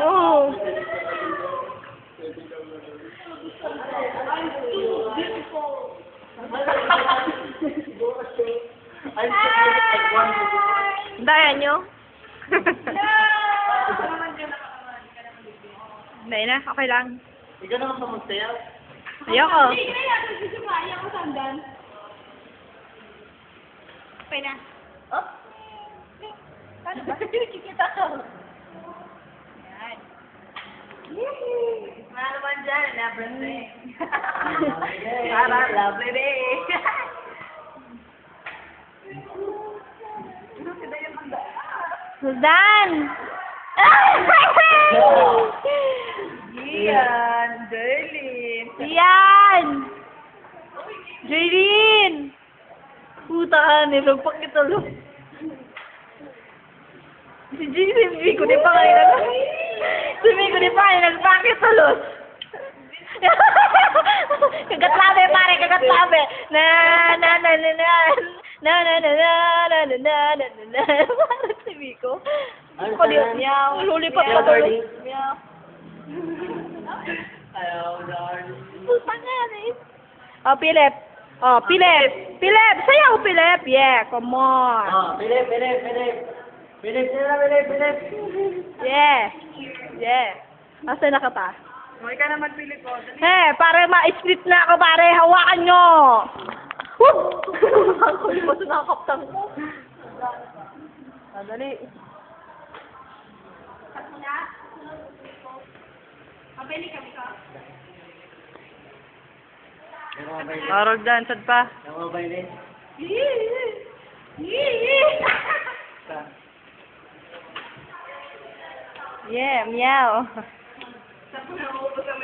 Oh. Daya nyo? Hindi na, okay lang. Ikaw naman pa magsayaw. Ayoko. Ayoko sandan. Okay na. Oh? Paano ba? Kikita ko. Yan. Wala naman dyan, everything. Para lovely day. Sudan! Yan. Darling. Yan! Jaylin! Putaan, nilagpak kita lo. Si Jaylin, hindi ko di pa kayo Sabi ko di pa kayo nagpakit ulos. Kagatlabe, pare, kagatlabe. Na. Parang sabi ko. Lulipat ka tuloy. Meow. Ayaw, darling. Puta nga eh. Oh, Philip. Oh, Philip. Philip, sayaw, Philip. Yeah, come on. Oh, Philip. Philip, Yeah. Yeah. Asa na ka pa? Okay ka naman, Philip. Pare, ma-split na ako, pare. Hawakan nyo. Woo! Ako yung baso nakakaptang ko. Dali. Mabili kami ka. Arog dyan, sad pa. Namabay din. Yeah, meow. Sa puno,